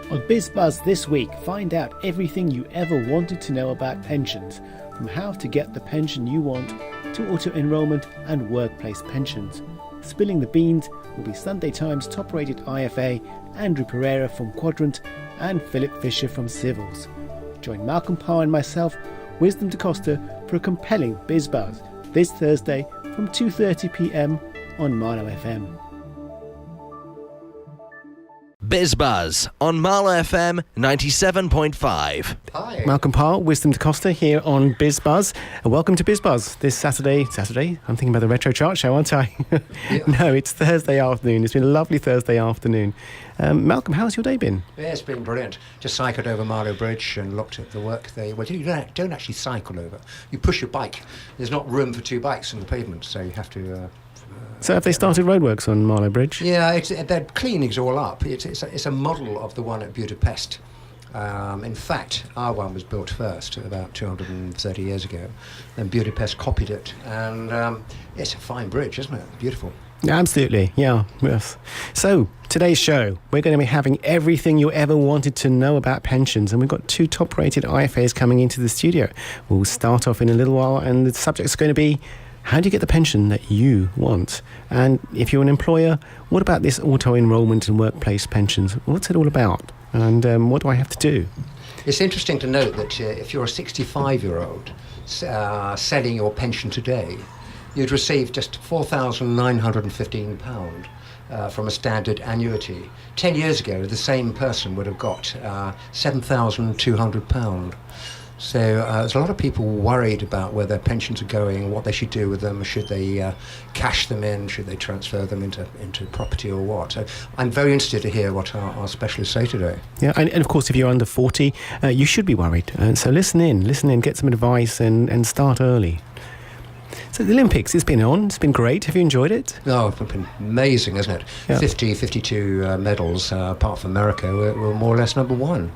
On Biz Buzz this week, find out everything you ever wanted to know about pensions, from how to get the pension you want to auto-enrollment and workplace pensions. Spilling the beans will be Sunday Times top-rated IFA Andrew Pereira from Quadrant and Phillip Fisher from Civvals. Join Malcolm Parr and myself, Wisdom to Costa, for a compelling Biz Buzz this Thursday from 2:30pm on Marlow FM. Biz Buzz on Marlow FM 97.5. Hi. Malcolm Parr, Wisdom to Costa here on Biz Buzz. And welcome to Biz Buzz this Saturday? I'm thinking about the Retro Chart Show, aren't I? Yeah. No, it's Thursday afternoon. It's been a lovely Thursday afternoon. Malcolm, how's your day been? Yeah, it's been brilliant. Just cycled over Marlow Bridge and looked at the work there. Well, you don't actually cycle over. You push your bike. There's not room for two bikes on the pavement, so you have to... So have they started roadworks on Marlow Bridge? Yeah, they're cleaning it all up. It's a model of the one at Budapest. In fact, our one was built first about 230 years ago. Then Budapest copied it. And it's a fine bridge, isn't it? Beautiful. Yeah, absolutely, yeah. Yes. So, today's show, we're going to be having everything you ever wanted to know about pensions, and we've got two top-rated IFAs coming into the studio. We'll start off in a little while, and the subject's going to be, how do you get the pension that you want? And if you're an employer, what about this auto-enrollment and workplace pensions? What's it all about? And what do I have to do? It's interesting to note that if you're a 65-year-old selling your pension today, you'd receive just £4,915 from a standard annuity. 10 years ago, the same person would have got £7,200. So there's a lot of people worried about where their pensions are going, what they should do with them. Should they cash them in? Should they transfer them into property or what? So I'm very interested to hear what our specialists say today. Yeah, and of course, if you're under 40, you should be worried. So listen in, get some advice and start early. So the Olympics, it's been great. Have you enjoyed it? Oh, it's been amazing, isn't it? Yeah. 52 medals, apart from America, were more or less number one.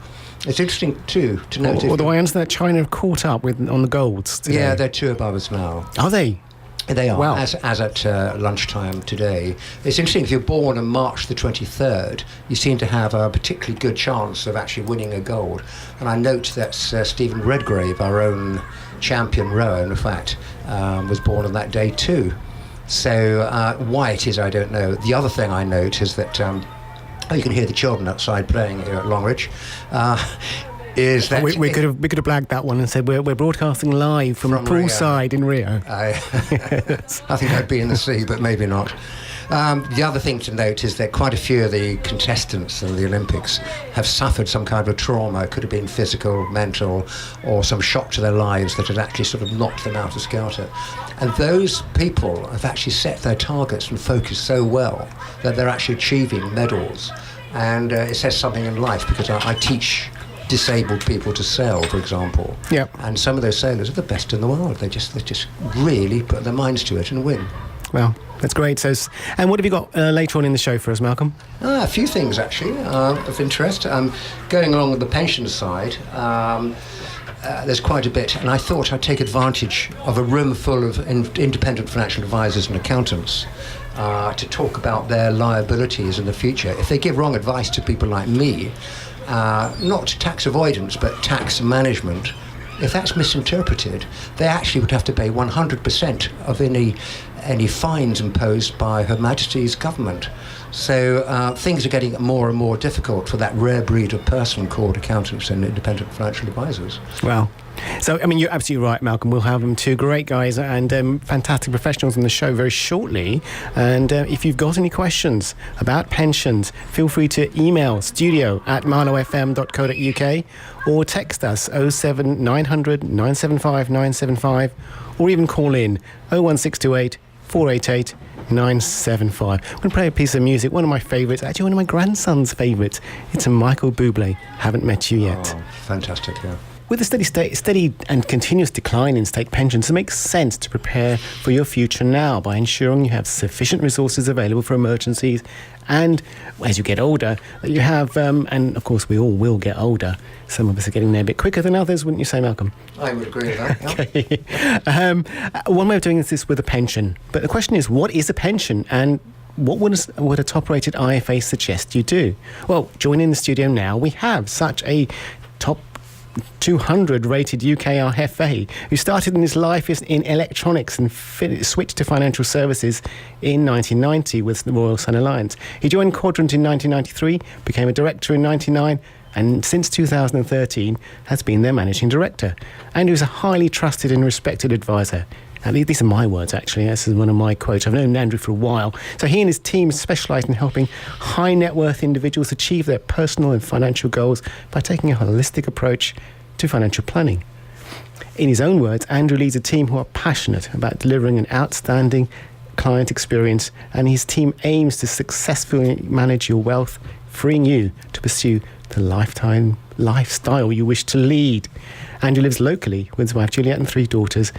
It's interesting, too, to note... Although I understand that China have caught up on the golds today. Yeah, they're two above us now. Are they? They are, wow. as at lunchtime today. It's interesting, if you're born on March the 23rd, you seem to have a particularly good chance of actually winning a gold. And I note that Stephen Redgrave, our own champion rower, in fact, was born on that day too. So why it is, I don't know. The other thing I note is that... you can hear the children outside playing here at Longridge. Is that we could have blagged that one and said we're broadcasting live from poolside in Rio. I think I'd be in the sea, but maybe not. The other thing to note is that quite a few of the contestants in the Olympics have suffered some kind of a trauma. It could have been physical, mental, or some shock to their lives that had actually sort of knocked them out of skelter. And those people have actually set their targets and focused so well that they're actually achieving medals. And it says something in life, because I teach disabled people to sail, for example. Yep. And some of those sailors are the best in the world. They just really put their minds to it and win. Well, that's great. So, and what have you got later on in the show for us, Malcolm? A few things, actually, of interest. Going along with the pension side, there's quite a bit, and I thought I'd take advantage of a room full of independent financial advisors and accountants to talk about their liabilities in the future. If they give wrong advice to people like me, not tax avoidance, but tax management, if that's misinterpreted, they actually would have to pay 100% of any fines imposed by Her Majesty's government. So things are getting more and more difficult for that rare breed of person called accountants and independent financial advisors. Well, so, I mean, you're absolutely right, Malcolm. We'll have two great guys and fantastic professionals on the show very shortly. And if you've got any questions about pensions, feel free to email studio@marlowfm.co.uk or text us 07900 975 975, or even call in 01628 488 975. I'm going to play a piece of music, one of my favourites, actually one of my grandson's favourites. It's a Michael Bublé, Haven't Met You Yet. Oh, fantastic, yeah. With a steady and continuous decline in state pensions, it makes sense to prepare for your future now by ensuring you have sufficient resources available for emergencies, and as you get older, that you have, and of course we all will get older. Some of us are getting there a bit quicker than others, wouldn't you say, Malcolm? I would agree with that, yeah. Okay. One way of doing this is with a pension. But the question is, what is a pension, and what would a top-rated IFA suggest you do? Well, join in the studio now. We have such a top 200 rated UK IFA who started in his life in electronics and switched to financial services in 1990 with the Royal Sun Alliance. He joined Quadrant in 1993, became a director in 1999, and since 2013 has been their managing director. Andrew is a highly trusted and respected advisor. These are my words, actually. This is one of my quotes. I've known Andrew for a while. So he and his team specialise in helping high net worth individuals achieve their personal and financial goals by taking a holistic approach to financial planning. In his own words, Andrew leads a team who are passionate about delivering an outstanding client experience, and his team aims to successfully manage your wealth, freeing you to pursue the lifestyle you wish to lead. Andrew lives locally with his wife Juliet and 3 daughters,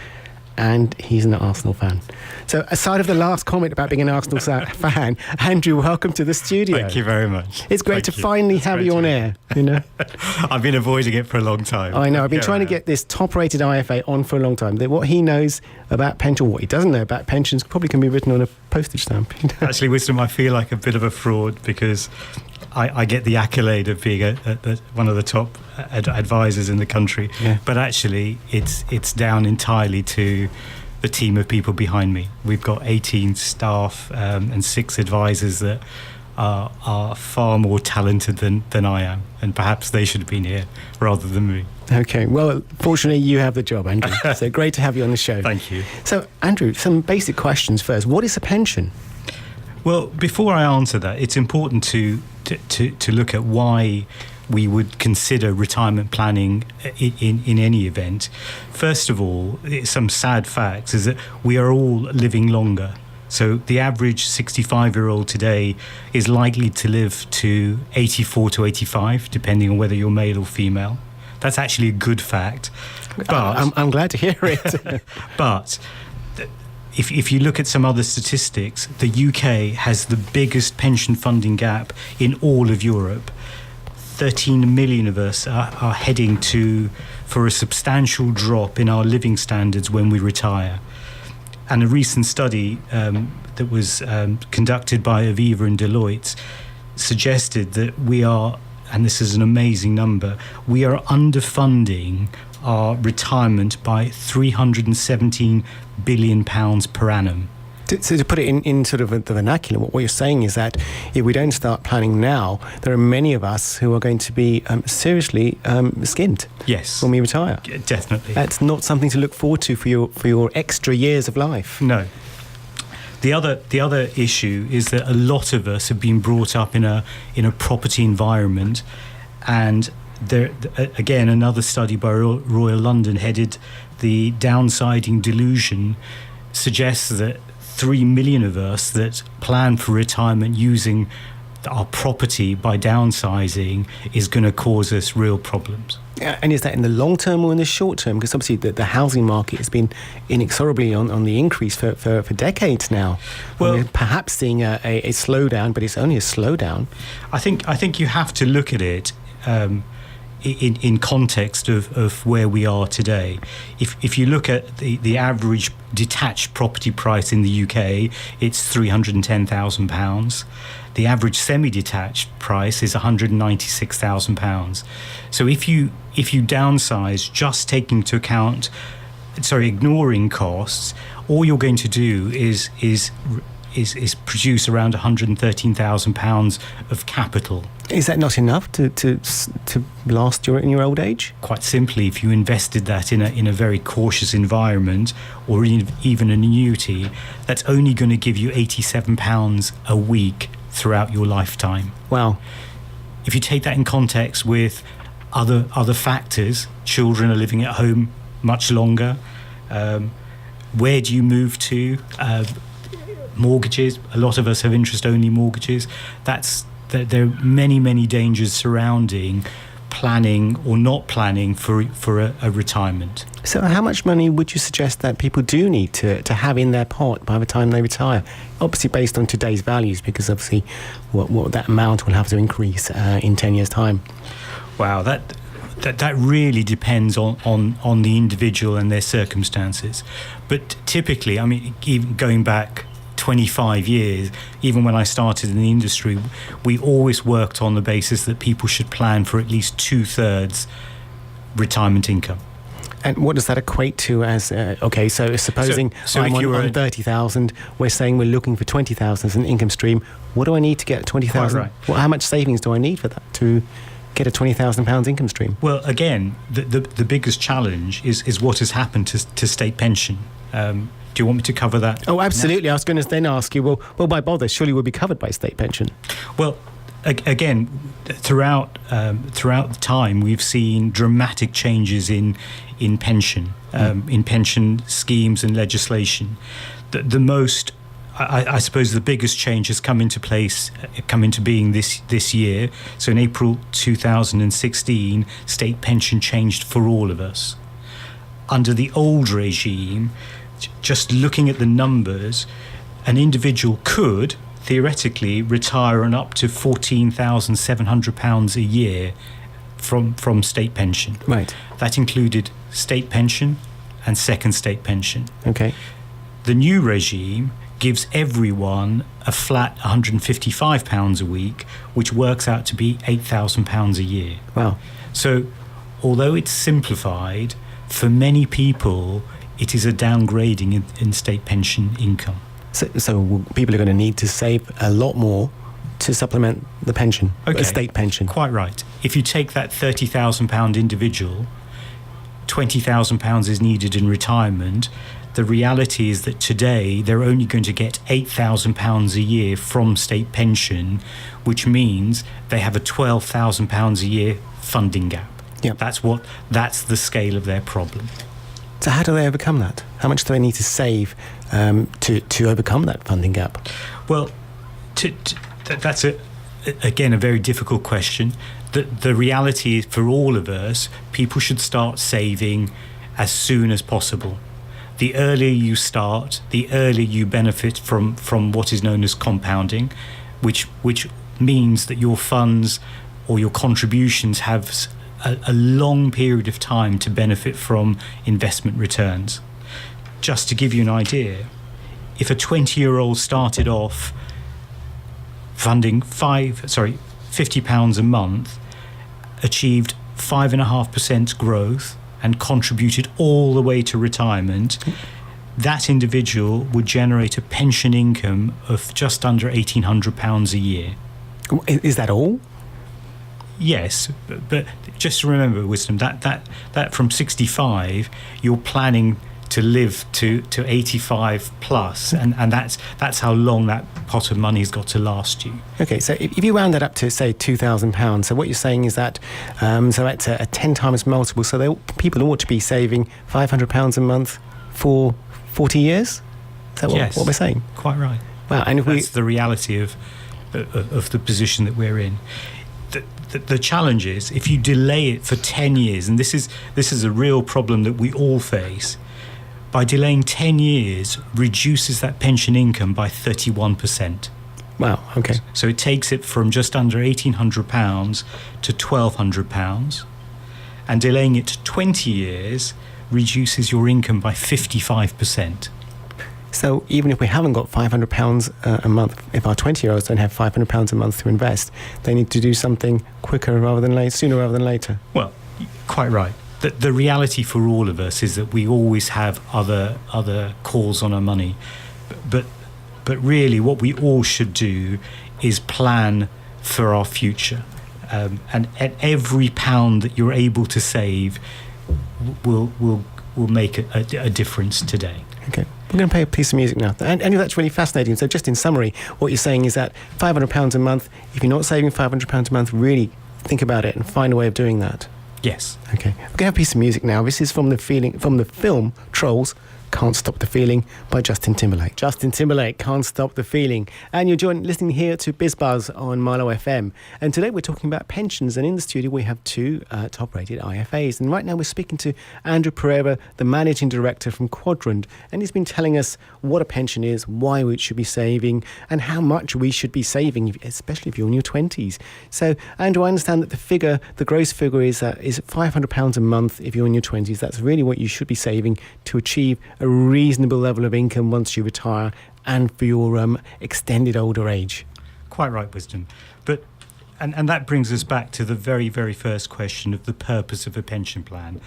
and he's an Arsenal fan. So aside of the last comment about being an Arsenal fan, Andrew, welcome to the studio. Thank you very much. It's great to finally have you on air, you know. I've been avoiding it for a long time. I know, I've been trying to get this top-rated IFA on for a long time. What he knows about pension, what he doesn't know about pensions, probably can be written on a postage stamp. You know? Actually, Wisdom, I feel like a bit of a fraud because I get the accolade of being one of the top advisors in the country, but actually it's down entirely to the team of people behind me. We've got 18 staff and 6 advisors that are far more talented than I am, and perhaps they should have been here rather than me. Okay, well, fortunately you have the job, Andrew. So great to have you on the show. Thank you. So, Andrew, some basic questions first. What is a pension? Well, before I answer that, it's important to look at why we would consider retirement planning in any event. First of all, some sad facts is that we are all living longer. So the average 65-year-old today is likely to live to 84 to 85, depending on whether you're male or female. That's actually a good fact. But I'm glad to hear it. But if you look at some other statistics, the UK has the biggest pension funding gap in all of Europe. 13 million of us are heading for a substantial drop in our living standards when we retire. And a recent study that was conducted by Aviva and Deloitte suggested that we are, and this is an amazing number, we are underfunding our retirement by £317 billion per annum. So to put it in sort of the vernacular, what you're saying is that if we don't start planning now, there are many of us who are going to be seriously skinned. Yes, when we retire. Definitely. That's not something to look forward to for your extra years of life. No. The other issue is that a lot of us have been brought up in a property environment, and there again another study by Royal London headed the downsizing delusion suggests that 3 million of us that plan for retirement using our property by downsizing is going to cause us real problems. And is that in the long term or in the short term? Because obviously the housing market has been inexorably on the increase for decades now. Well, we're perhaps seeing a slowdown, but it's only a slowdown. I think you have to look at it in context of where we are today. If you look at the average detached property price in the UK, it's £310,000. The average semi-detached price is £196,000. So if you downsize just taking into account, ignoring costs, all you're going to do is produce around £113,000 of capital. Is that not enough to last in your old age? Quite simply, if you invested that in a very cautious environment or even an annuity, that's only going to give you £87 a week throughout your lifetime. Wow. If you take that in context with other factors, children are living at home much longer. Where do you move to? Mortgages. A lot of us have interest-only mortgages. There are many dangers surrounding planning or not planning for a retirement. So how much money would you suggest that people do need to have in their pot by the time they retire? Obviously based on today's values, because obviously what that amount will have to increase in 10 years' time. Wow, that really depends on the individual and their circumstances. But typically, I mean, even going back 25 years, even when I started in the industry, we always worked on the basis that people should plan for at least 2/3 retirement income. And what does that equate to as, so supposing so I'm if you were on 30,000, we're saying we're looking for 20,000 as an income stream. What do I need to get 20,000? Right. Well, how much savings do I need for that to get a £20,000 income stream? Well, again, the biggest challenge is what has happened to state pension. Do you want me to cover that? Oh, absolutely. I was going to then ask you, well, why bother? Surely we'll be covered by state pension. Well, again, throughout the time, we've seen dramatic changes in pension, in pension schemes and legislation. The most, I suppose, the biggest change has come into being this year. So in April 2016, state pension changed for all of us. Under the old regime, just looking at the numbers, an individual could theoretically retire on up to £14,700 a year from state pension. Right. That included state pension and second state pension. Okay. The new regime gives everyone a flat £155 a week, which works out to be £8,000 a year. Wow. So, although it's simplified, for many people, it is a downgrading in state pension income. So people are going to need to save a lot more to supplement the pension, the state pension. Quite right. If you take that £30,000 individual, £20,000 is needed in retirement. The reality is that today they're only going to get £8,000 a year from state pension, which means they have a £12,000 a year funding gap. Yep. That's the scale of their problem. So how do they overcome that? How much do they need to save to overcome that funding gap? Well, that's again a very difficult question. The reality is, for all of us, people should start saving as soon as possible. The earlier you start, the earlier you benefit from what is known as compounding, which means that your funds or your contributions have a long period of time to benefit from investment returns. Just to give you an idea, if a 20-year-old started off funding £50 a month, achieved 5.5% growth and contributed all the way to retirement, that individual would generate a pension income of just under £1,800 a year. Is that all? Yes, but just remember, Wisdom, that from 65, you're planning to live to 85 plus, and that's how long that pot of money's got to last you. Okay, so if you round that up to, say, £2,000, so what you're saying is that, so that's a 10 times multiple, so people ought to be saving £500 a month for 40 years? Is that Yes, what we're saying? Quite right. Wow, and if that's the reality of the position that we're in. The challenge is, if you delay it for 10 years, and this is a real problem that we all face, by delaying 10 years reduces that pension income by 31%. Wow, okay. So it takes it from just under £1,800 to £1,200, and delaying it to 20 years reduces your income by 55%. So even if we haven't got £500 a month, if our 20-year-olds don't have £500 a month to invest, they need to do something quicker rather than later, sooner rather than later. Well, quite right. The reality for all of us is that we always have other calls on our money, but really what we all should do is plan for our future, and at every pound that you're able to save will make a difference today. Okay, we're going to play a piece of music now, and that's really fascinating. So just in summary, what you're saying is that £500 a month, if you're not saving £500 a month, really think about it and find a way of doing that. Yes. Okay, we're going to have a piece of music now. This is from the film Trolls, Can't Stop the Feeling by Justin Timberlake. Justin Timberlake, Can't Stop the Feeling. And you're listening here to Biz Buzz on Marlow FM. And today we're talking about pensions. And in the studio we have two top-rated IFAs. And right now we're speaking to Andrew Pereira, the Managing Director from Quadrant. And he's been telling us what a pension is, why we should be saving, and how much we should be saving, especially if you're in your 20s. So, Andrew, I understand that the gross figure is £500 a month if you're in your 20s. That's really what you should be saving to achieve a reasonable level of income once you retire and for your extended older age. Quite right, Wisdom. But and that brings us back to the very, very first question of the purpose of a pension plan.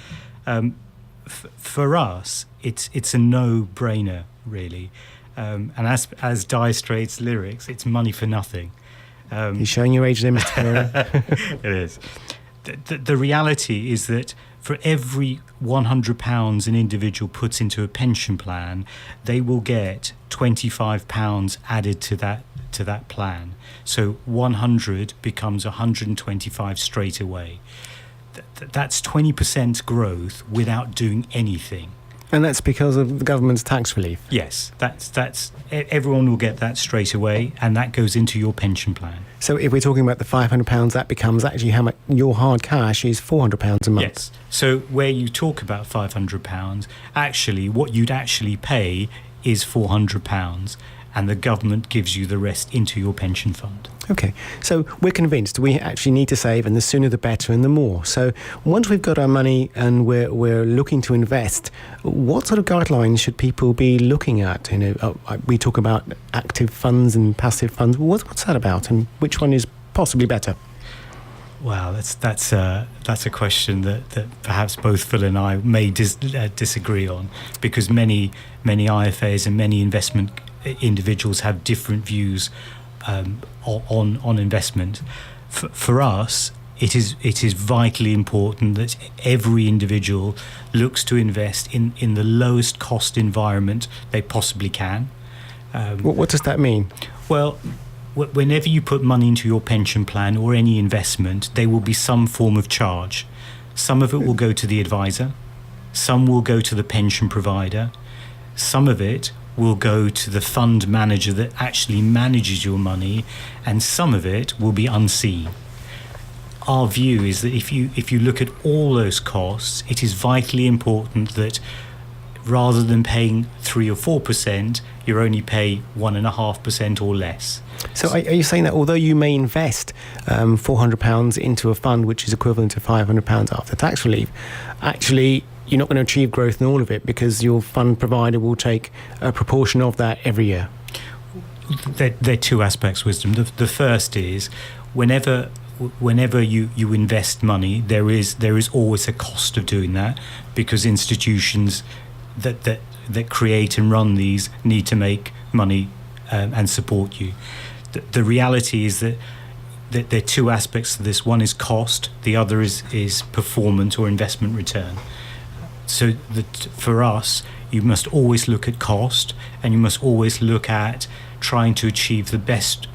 For us, it's a no-brainer, really. And as Dire Straits' lyrics, it's money for nothing. You're showing your age there, Mr. Pereira. It is. The reality is that for every £100 an individual puts into a pension plan, they will get £25 added to that plan. So 100 becomes 125 straight away. That's 20% growth without doing anything. And that's because of the government's tax relief? Yes, that's everyone will get that straight away, and that goes into your pension plan. So if we're talking about the £500, that becomes actually how much your hard cash is £400 a month? Yes. So where you talk about £500, actually what you'd actually pay is £400, and the government gives you the rest into your pension fund. Okay, so we're convinced we actually need to save, and the sooner the better and the more. So once we've got our money and we're looking to invest, what sort of guidelines should people be looking at? We talk about active funds and passive funds. What's that about, and which one is possibly better? Well, that's a question that perhaps both Phil and I may disagree on, because many IFAs and many investment individuals have different views on investment. For us, it is vitally important that every individual looks to invest in the lowest cost environment they possibly can. What does that mean? Well, whenever you put money into your pension plan or any investment, there will be some form of charge. Some of it will go to the advisor, some will go to the pension provider, some of it will go to the fund manager that actually manages your money, and some of it will be unseen. Our view is that if you look at all those costs, it is vitally important that rather than paying 3 or 4%, you only pay 1.5% or less. So are you saying that although you may invest £400 into a fund which is equivalent to £500 after tax relief, actually you're not going to achieve growth in all of it because your fund provider will take a proportion of that every year? There are two aspects, Wisdom. The first is whenever you invest money, there is always a cost of doing that, because institutions that create and run these need to make money and support you. The reality is that there are two aspects to this. One is cost, the other is performance or investment return. So for us, you must always look at cost, and you must always look at trying to achieve the best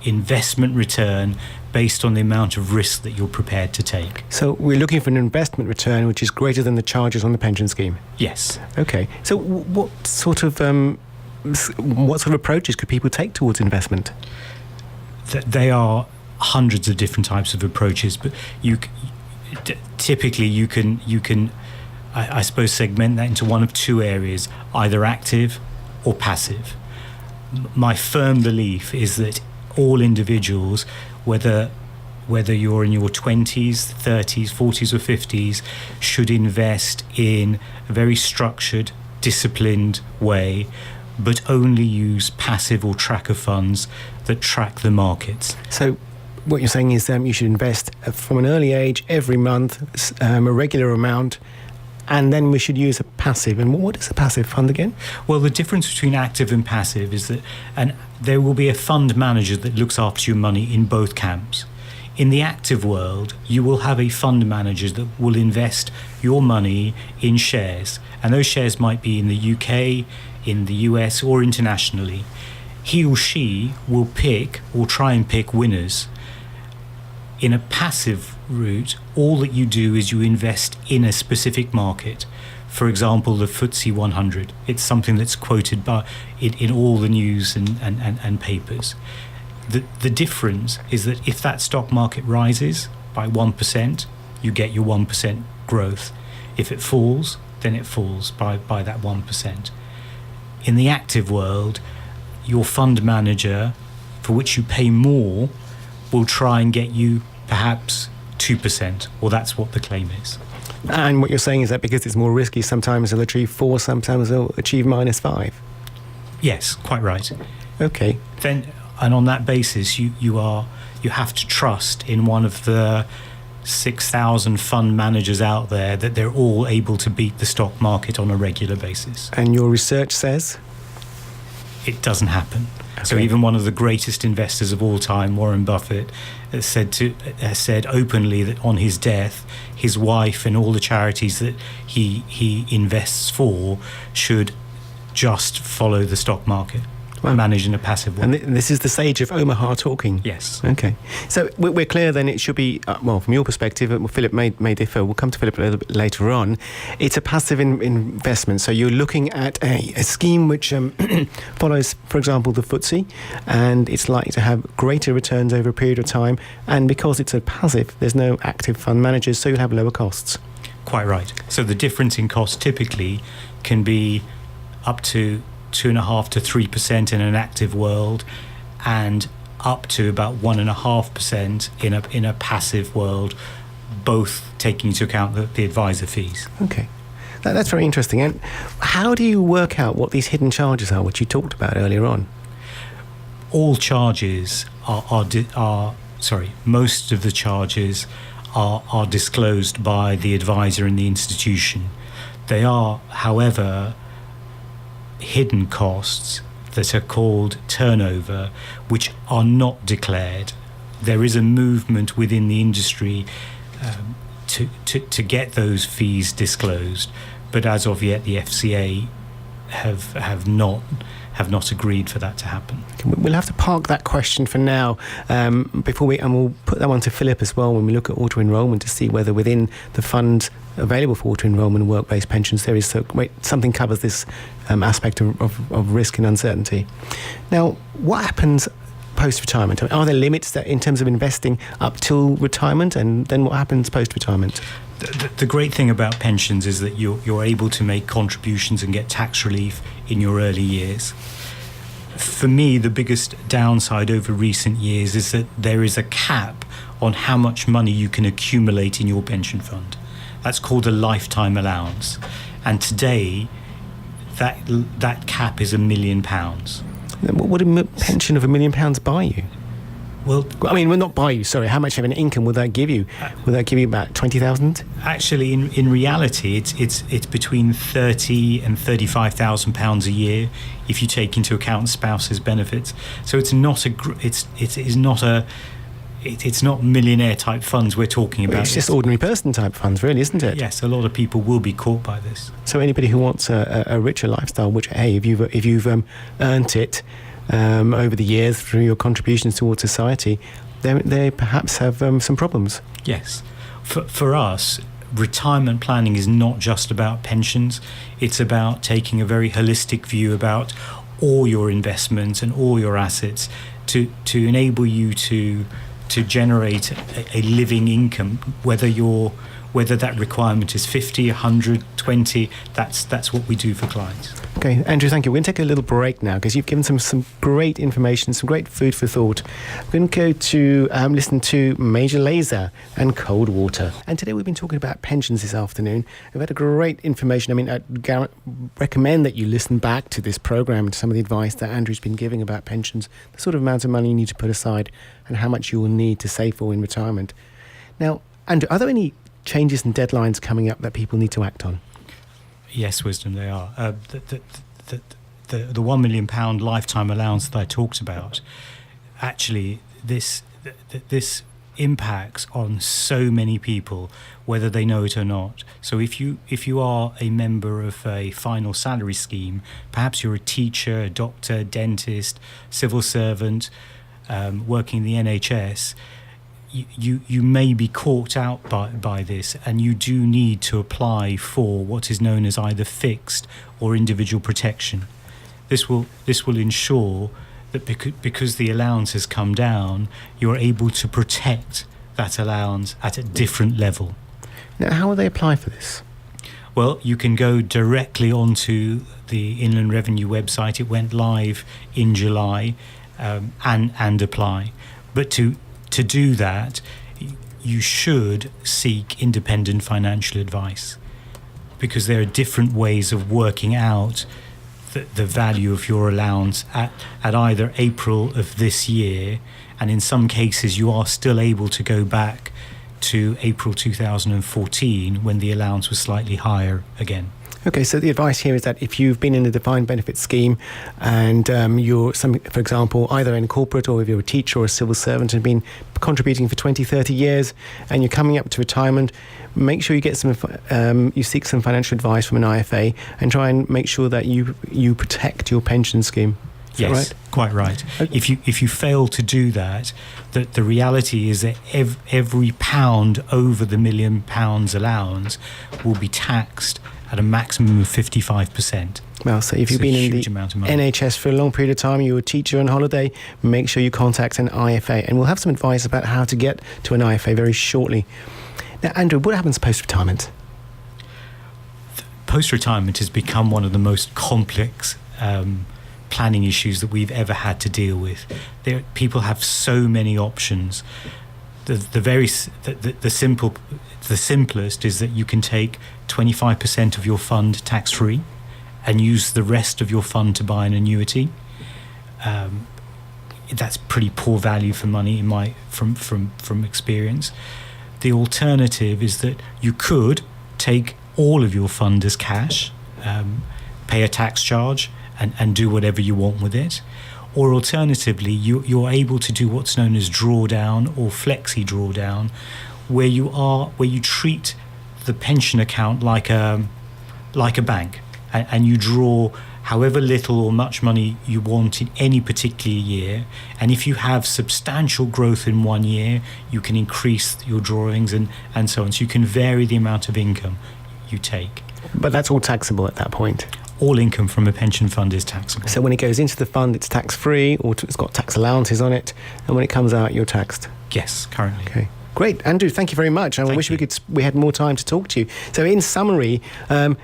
investment return based on the amount of risk that you're prepared to take. So we're looking for an investment return which is greater than the charges on the pension scheme? Yes. Okay. So what sort of approaches could people take towards investment? They are hundreds of different types of approaches, but typically you can I suppose segment that into one of two areas, either active or passive. My firm belief is that all individuals, whether you're in your 20s, 30s, 40s or 50s, should invest in a very structured, disciplined way, but only use passive or tracker funds that track the markets. So what you're saying is you should invest from an early age, every month, a regular amount, and then we should use a passive. And what is a passive fund again? Well, the difference between active and passive is that there will be a fund manager that looks after your money in both camps. In the active world, you will have a fund manager that will invest your money in shares, and those shares might be in the UK, in the US or internationally. He or she will pick or try and pick winners. In a passive route, all that you do is you invest in a specific market. For example, the FTSE 100. It's something that's quoted in all the news and papers. The difference is that if that stock market rises by 1%, you get your 1% growth. If it falls, then it falls by that 1%. In the active world, your fund manager, for which you pay more, will try and get you perhaps 2%, or that's what the claim is. And what you're saying is that because it's more risky, sometimes they'll achieve 4, sometimes they'll achieve -5. Yes, quite right. Okay. Then, and on that basis, you have to trust in one of the 6,000 fund managers out there that they're all able to beat the stock market on a regular basis. And your research says? It doesn't happen. Okay. So even one of the greatest investors of all time, Warren Buffett, has said openly that on his death, his wife and all the charities that he invests for should just follow the stock market. Wow. Managed in a passive way. And this is the sage of Omaha talking. Yes. Okay. So we're clear then it should be, well, from your perspective, Philip may differ. We'll come to Philip a little bit later on. It's a passive investment. So you're looking at a scheme which follows, for example, the FTSE, and it's likely to have greater returns over a period of time. And because it's a passive, there's no active fund managers, so you'll have lower costs. Quite right. So the difference in cost typically can be up to 2.5% to 3% in an active world, and up to about 1.5% in a passive world, both taking into account the advisor fees. Okay, that's very interesting. And how do you work out what these hidden charges are, which you talked about earlier on? All charges most of the charges are disclosed by the advisor and the institution. They are, however, hidden costs that are called turnover, which are not declared. There is a movement within the industry to get those fees disclosed, but as of yet the FCA have not agreed for that to happen. We'll have to park that question for now, and we'll put that one to Philip as well when we look at auto-enrollment to see whether within the fund available for auto-enrollment and work-based pensions there is something covers this aspect of risk and uncertainty. Now, what happens post-retirement? Are there limits that in terms of investing up till retirement, and then what happens post-retirement? The great thing about pensions is that you're able to make contributions and get tax relief in your early years. For me, the biggest downside over recent years is that there is a cap on how much money you can accumulate in your pension fund. That's called a lifetime allowance. And today, that cap is £1 million. What would a pension of £1 million buy you? Well, I mean, not buy you, sorry. How much of an income would that give you? Would that give you about 20,000? Actually, in reality, it's between £30,000 and £35,000 a year if you take into account spouses' benefits. So it's not millionaire type funds we're talking about. It's just ordinary person type funds, really, isn't it? Yes, a lot of people will be caught by this. So anybody who wants a richer lifestyle, which if you've earned it over the years through your contributions towards society, they perhaps have some problems. Yes. For us, retirement planning is not just about pensions. It's about taking a very holistic view about all your investments and all your assets to enable you to generate a living income, whether that requirement is 50, 100, 20, that's what we do for clients. Okay, Andrew, thank you. We're going to take a little break now because you've given some great information, some great food for thought. We're going to go to listen to Major Lazer and Cold Water. And today we've been talking about pensions this afternoon. We've had a great information. I mean, I'd recommend that you listen back to this programme and to some of the advice that Andrew's been giving about pensions, the sort of amount of money you need to put aside and how much you will need to save for in retirement. Now, Andrew, are there any changes and deadlines coming up that people need to act on? Yes, Wisdom, they are. The £1 million lifetime allowance that I talked about, actually, this impacts on so many people, whether they know it or not. So if you are a member of a final salary scheme, perhaps you're a teacher, a doctor, dentist, civil servant, working in the NHS, you may be caught out by this, and you do need to apply for what is known as either fixed or individual protection. This will ensure that because the allowance has come down, you're able to protect that allowance at a different level. Now, how will they apply for this? Well, you can go directly onto the Inland Revenue website. It went live in July, and apply. But to do that, you should seek independent financial advice, because there are different ways of working out the value of your allowance at either April of this year, and in some cases you are still able to go back to April 2014 when the allowance was slightly higher again. Okay, so the advice here is that if you've been in a defined benefit scheme and you're, for example, either in corporate or if you're a teacher or a civil servant and been contributing for 20, 30 years and you're coming up to retirement, make sure you get you seek some financial advice from an IFA and try and make sure that you protect your pension scheme. Is that right? Quite right. Okay. If you fail to do that, the reality is that every pound over the £1 million allowance will be taxed at a maximum of 55%. Well, so if you've been in the NHS for a long period of time, you're a teacher on holiday, make sure you contact an IFA. And we'll have some advice about how to get to an IFA very shortly. Now, Andrew, what happens post-retirement? Post-retirement has become one of the most complex planning issues that we've ever had to deal with. People have so many options. The simplest is that you can take 25% of your fund tax-free and use the rest of your fund to buy an annuity. That's pretty poor value for money from experience. The alternative is that you could take all of your fund as cash, pay a tax charge, and do whatever you want with it. Or alternatively, you're able to do what's known as drawdown or flexi drawdown, where you treat the pension account like a bank, and you draw however little or much money you want in any particular year. And if you have substantial growth in one year, you can increase your drawings and so on. So you can vary the amount of income you take. But that's all taxable at that point. All income from a pension fund is taxable. So when it goes into the fund, it's tax-free, or it's got tax allowances on it, and when it comes out, you're taxed. Yes, currently. Okay. Great, Andrew, thank you very much. I wish we had more time to talk to you. So in summary,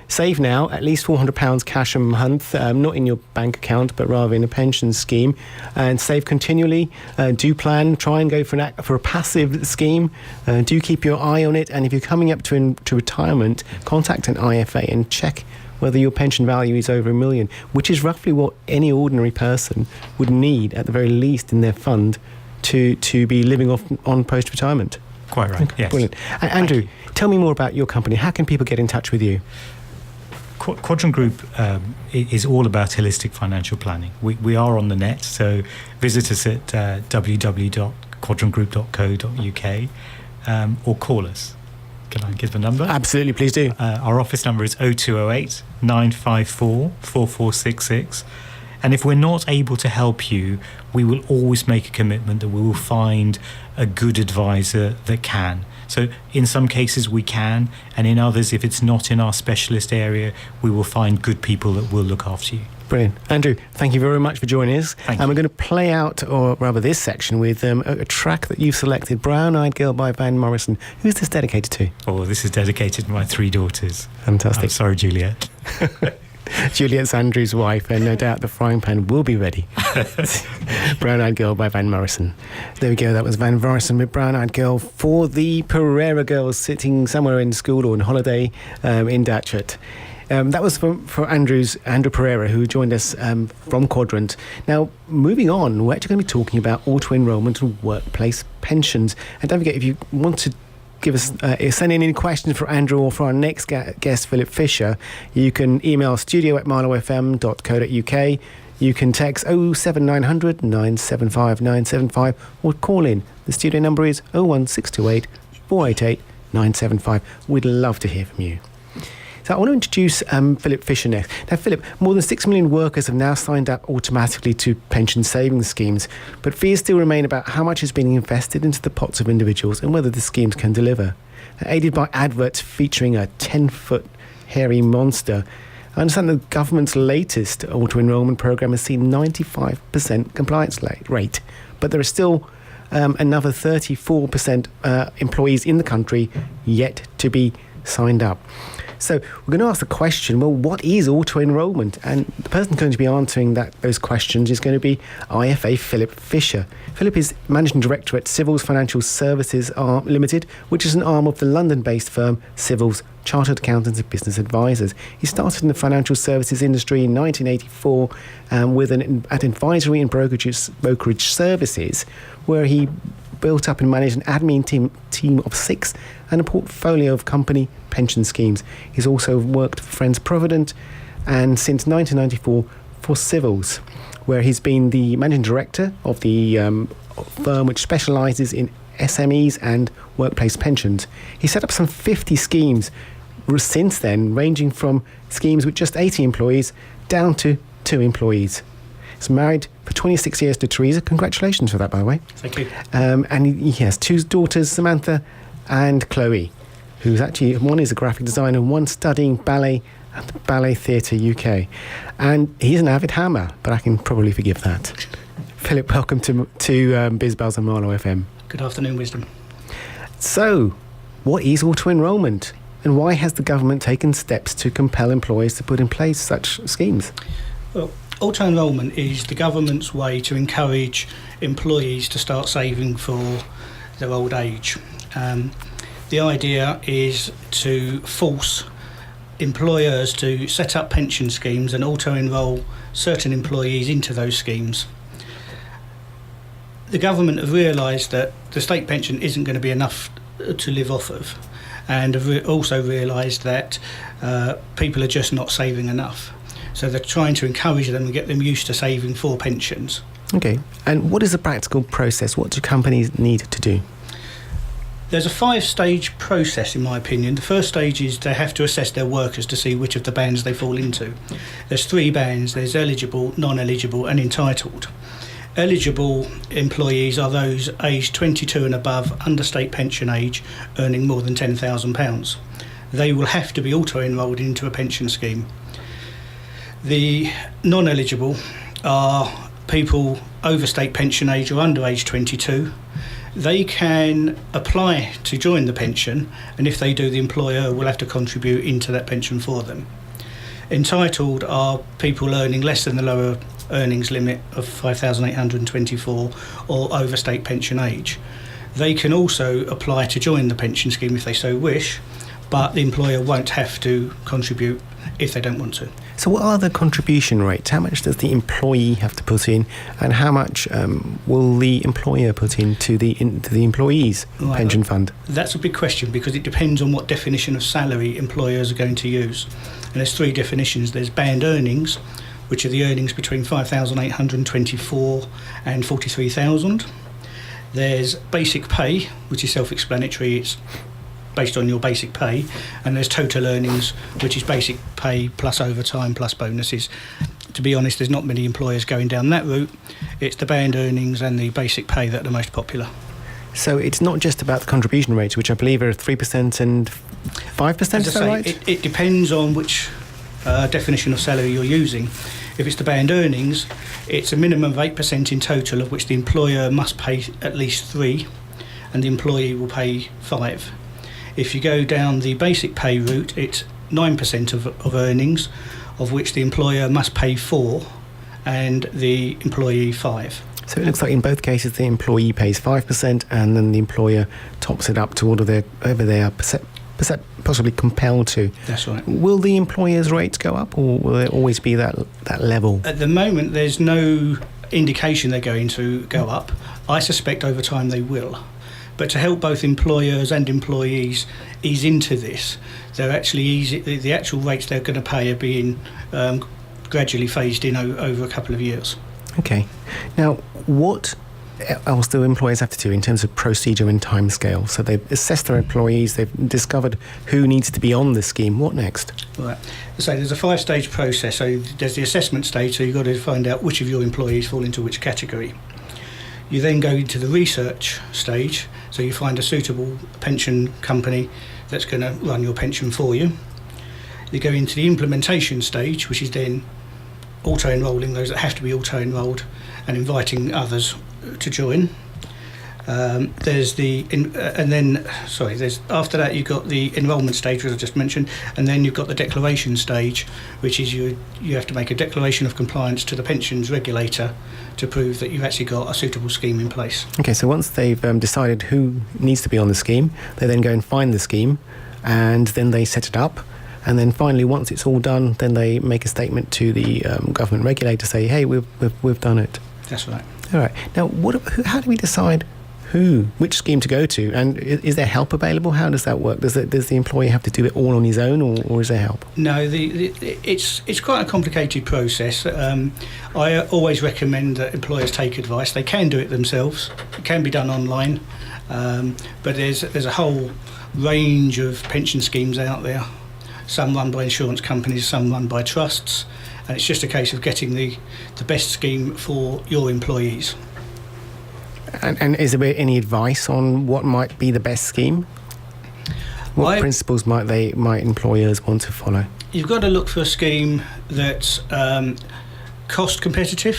save now at least £400 cash a month, not in your bank account, but rather in a pension scheme, and save continually. Do plan, try and go for a passive scheme. Do keep your eye on it, and if you're coming up to retirement, contact an IFA and check whether your pension value is over £1 million, which is roughly what any ordinary person would need at the very least in their fund to be living off on post-retirement. Quite right, yes. Brilliant. Andrew, tell me more about your company. How can people get in touch with you? Quadrant Group is all about holistic financial planning. We are on the net, so visit us at www.quadrantgroup.co.uk or call us. Can I give the number? Absolutely, please do. Our office number is 0208 954 4466. And if we're not able to help you, we will always make a commitment that we will find a good advisor that can. So in some cases we can, and in others, if it's not in our specialist area, we will find good people that will look after you. Brilliant. Andrew, thank you very much for joining us. Thank you. We're going to play out, or rather this section, with a track that you've selected, Brown Eyed Girl by Van Morrison. Who's this dedicated to? Oh, this is dedicated to my 3 daughters. Fantastic. I'm sorry, Juliet. Juliet's Andrew's wife, and no doubt the frying pan will be ready. Brown Eyed Girl by Van Morrison. There we go, that was Van Morrison with Brown Eyed Girl for the Pereira girls sitting somewhere in school or on holiday in Datchet. That was for Andrew Pereira, who joined us from Quadrant. Now, moving on, we're actually going to be talking about auto-enrollment and workplace pensions. And don't forget, if you want to give us send in any questions for Andrew or for our next guest, Philip Fisher, you can email studio@marlowfm.co.uk. You can text 07900 975 975 or call in. The studio number is 01628 488 975. We'd love to hear from you. So I want to introduce Philip Fisher next. Now, Philip, more than 6 million workers have now signed up automatically to pension savings schemes, but fears still remain about how much is being invested into the pots of individuals and whether the schemes can deliver. Aided by adverts featuring a 10-foot hairy monster, I understand the government's latest auto-enrollment programme has seen 95% compliance rate, but there are still another 34% employees in the country yet to be signed up. So we're going to ask the question, well, what is auto-enrollment? And the person going to be answering those questions is going to be IFA Phillip Fisher. Phillip is Managing Director at Civvals Financial Services Limited, which is an arm of the London-based firm Civvals Chartered Accountants and Business Advisors. He started in the financial services industry in 1984 at advisory and brokerage services, where he built up and managed an admin team of 6 and a portfolio of company pension schemes. He's also worked for Friends Provident and since 1994 for Civvals, where he's been the managing director of the firm which specialises in SMEs and workplace pensions. He set up some 50 schemes since then, ranging from schemes with just 80 employees down to 2 employees. He's married for 26 years to Teresa. Congratulations for that, by the way. Thank you. And he has 2 daughters, Samantha and Chloe, who's actually, one is a graphic designer and one studying ballet at the Ballet Theatre UK. And he's an avid hammer, but I can probably forgive that. Phillip, welcome to Biz Buzz on Marlow FM. Good afternoon, Wisdom. So, what is auto-enrolement? And why has the government taken steps to compel employers to put in place such schemes? Well, auto-enrolement is the government's way to encourage employees to start saving for their old age. The idea is to force employers to set up pension schemes and auto-enrol certain employees into those schemes. The government have realised that the state pension isn't going to be enough to live off of, and have also realised that people are just not saving enough. So they're trying to encourage them and get them used to saving for pensions. Okay, and what is the practical process? What do companies need to do? There's a 5-stage process, in my opinion. The first stage is they have to assess their workers to see which of the bands they fall into. There's 3 bands. There's eligible, non-eligible and entitled. Eligible employees are those aged 22 and above, under state pension age, earning more than £10,000. They will have to be auto-enrolled into a pension scheme. The non-eligible are people over state pension age or under age 22. They can apply to join the pension, and if they do, the employer will have to contribute into that pension for them. Entitled are people earning less than the lower earnings limit of 5,824 or over state pension age. They can also apply to join the pension scheme if they so wish, but the employer won't have to contribute if they don't want to. So what are the contribution rates? How much does the employee have to put in, and how much will the employer put into the employee's pension fund? That's a big question, because it depends on what definition of salary employers are going to use. And there's 3 definitions. There's band earnings, which are the earnings between 5,824 and 43,000. There's basic pay, which is self-explanatory. It's based on your basic pay. And there's total earnings, which is basic pay plus overtime plus bonuses. To be honest, there's not many employers going down that route. It's the band earnings and the basic pay that are the most popular. So it's not just about the contribution rates, which I believe are 3% and 5%, is that right? It depends on which definition of salary you're using. If it's the band earnings, it's a minimum of 8% in total, of which the employer must pay at least 3 and the employee will pay 5. If you go down the basic pay route, it's 9% of earnings, of which the employer must pay 4 and the employee 5. So it looks like in both cases the employee pays 5% and then the employer tops it up to whatever they are possibly compelled to. That's right. Will the employer's rates go up, or will it always be that level? At the moment, there's no indication they're going to go up. I suspect over time they will. But to help both employers and employees ease into this, they're actually the actual rates they're going to pay are being gradually phased in over a couple of years. Okay. Now, what else do employers have to do in terms of procedure and timescale? So they've assessed their employees, they've discovered who needs to be on the scheme. What next? Right. So there's a 5-stage process. So there's the assessment stage, so you've got to find out which of your employees fall into which category. You then go into the research stage, so you find a suitable pension company that's going to run your pension for you. You go into the implementation stage, which is then auto-enrolling those that have to be auto-enrolled and inviting others to join. There's after that you've got the enrolment stage, as I just mentioned, and then you've got the declaration stage, which is you have to make a declaration of compliance to the pensions regulator to prove that you've actually got a suitable scheme in place. Okay, so once they've decided who needs to be on the scheme, they then go and find the scheme, and then they set it up. And then finally, once it's all done, then they make a statement to the government regulator, say, "Hey, we've done it." That's right. All right. Now, how do we decide which scheme to go to? And is there help available? How does that work? Does the employee have to do it all on his own, or is there help? No, it's quite a complicated process. I always recommend that employers take advice. They can do it themselves. It can be done online, but there's a whole range of pension schemes out there. Some run by insurance companies, some run by trusts, and it's just a case of getting the best scheme for your employees. And is there any advice on what might be the best scheme? What principles might employers want to follow? You've got to look for a scheme that's cost competitive,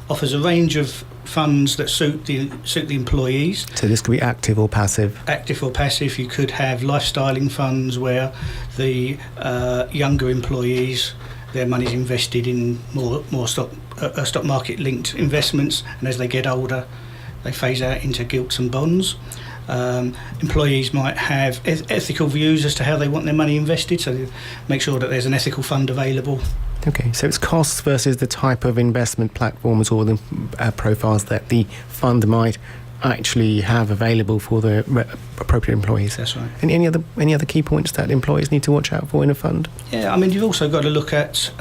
offers a range of funds that suit the employees. So this could be active or passive? Active or passive. You could have lifestyling funds where the younger employees, their money's invested in more stock market linked investments, and as they get older they phase out into gilts and bonds. Employees might have ethical views as to how they want their money invested, so make sure that there's an ethical fund available. Okay, so it's costs versus the type of investment platforms or the profiles that the fund might actually have available for the appropriate employees. That's right. And any other key points that employees need to watch out for in a fund? Yeah, I mean, you've also got to look at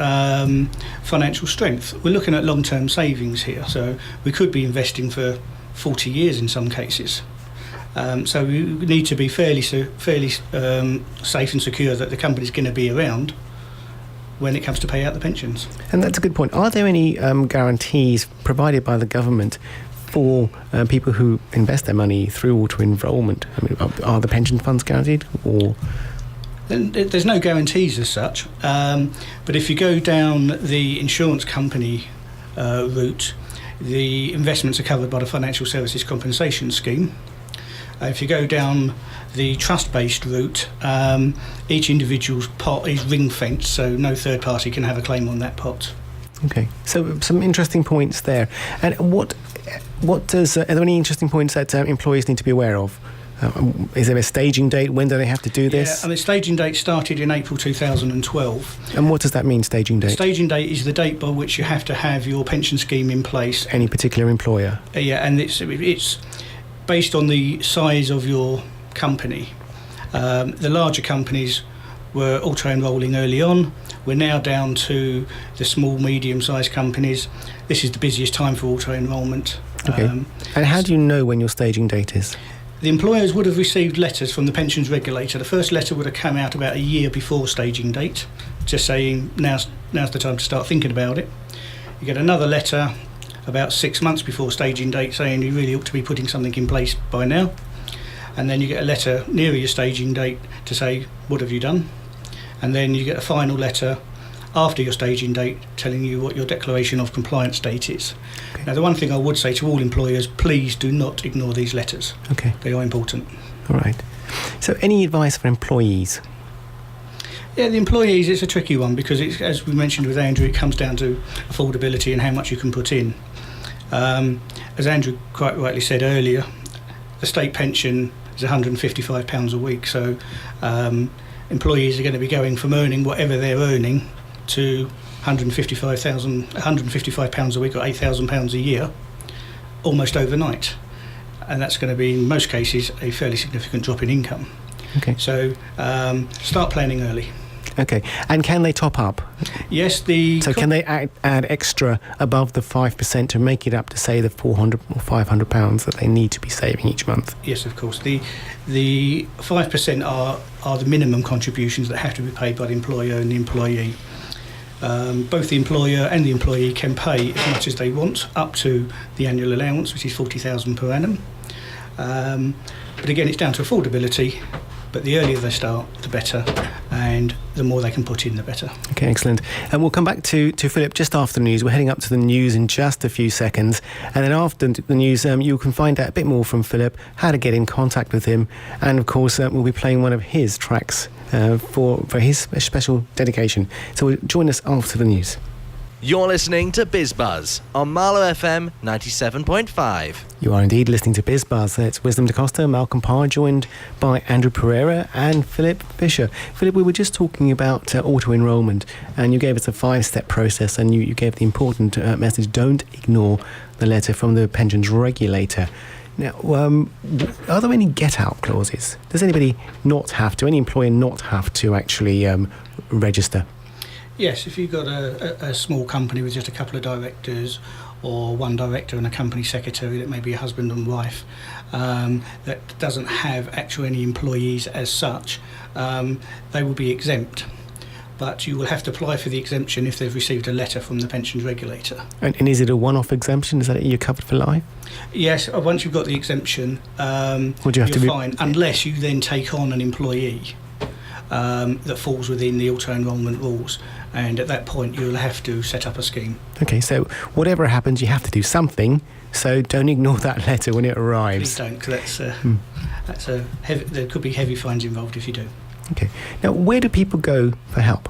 financial strength. We're looking at long-term savings here, so we could be investing for 40 years in some cases. So we need to be fairly safe and secure that the company's going to be around when it comes to pay out the pensions. And that's a good point. Are there any guarantees provided by the government for people who invest their money through auto-enrolement? I mean, are the pension funds guaranteed, or...? There's no guarantees as such, but if you go down the insurance company route, the investments are covered by the Financial Services Compensation Scheme. If you go down the trust-based route, each individual's pot is ring-fenced, so no third party can have a claim on that pot. Okay, so some interesting points there. And what does are there any interesting points that employees need to be aware of? Is there a staging date? When do they have to do this? Yeah, and the staging date started in April 2012. And what does that mean, staging date? The staging date is the date by which you have to have your pension scheme in place. Any particular employer? Yeah, and it's based on the size of your company. The larger companies were auto-enrolling early on. We're now down to the small, medium-sized companies. This is the busiest time for auto-enrolment. Okay. And how do you know when your staging date is? The employers would have received letters from the pensions regulator. The first letter would have come out about a year before staging date, just saying now's the time to start thinking about it. You get another letter about 6 months before staging date saying you really ought to be putting something in place by now. And then you get a letter nearer your staging date to say, what have you done? And then you get a final letter after your staging date telling you what your declaration of compliance date is. Okay. Now, the one thing I would say to all employers, please do not ignore these letters. Okay. They are important. All right. So any advice for employees? Yeah, the employees, it's a tricky one because, as we mentioned with Andrew, it comes down to affordability and how much you can put in. As Andrew quite rightly said earlier, the state pension is £155 a week, so employees are going to be going from earning whatever they're earning to £155 a week or £8,000 a year almost overnight, and that's going to be in most cases a fairly significant drop in income. Okay. So start planning early. Okay, and can they top up? Yes, So can they add extra above the 5% to make it up to, say, the £400 or £500 that they need to be saving each month? Yes, of course. The 5% are the minimum contributions that have to be paid by the employer and the employee. Both the employer and the employee can pay as much as they want, up to the annual allowance, which is £40,000 per annum. But again, it's down to affordability. But the earlier they start, the better. and the more they can put in, the better. Okay, excellent. And we'll come back to Philip just after the news. We're heading up to the news in just a few seconds. And then after the news, you can find out a bit more from Philip, how to get in contact with him. And, of course, we'll be playing one of his tracks for his special dedication. So join us after the news. You're listening to Biz Buzz on Marlow FM 97.5. You are indeed listening to Biz Buzz. It's Wisdom to Costa, Malcolm Parr, joined by Andrew Pereira and Philip Fisher. Philip, we were just talking about auto-enrolement, and you gave us a 5-step process, and you gave the important message: don't ignore the letter from the pensions regulator. Now, are there any get-out clauses? Does anybody not have to, any employer not have to actually register? Yes, if you've got a small company with just a couple of directors, or one director and a company secretary, that may be a husband and wife, that doesn't have actually any employees as such, they will be exempt. But you will have to apply for the exemption if they've received a letter from the pensions regulator. And is it a one-off exemption? Is that you're covered for life? Yes, once you've got the exemption, you're fine, unless you then take on an employee that falls within the auto-enrolment rules. And at that point, you'll have to set up a scheme. Okay, so whatever happens, you have to do something. So don't ignore that letter when it arrives. Please don't, because that's a heavy, there could be heavy fines involved if you do. Okay. Now, where do people go for help?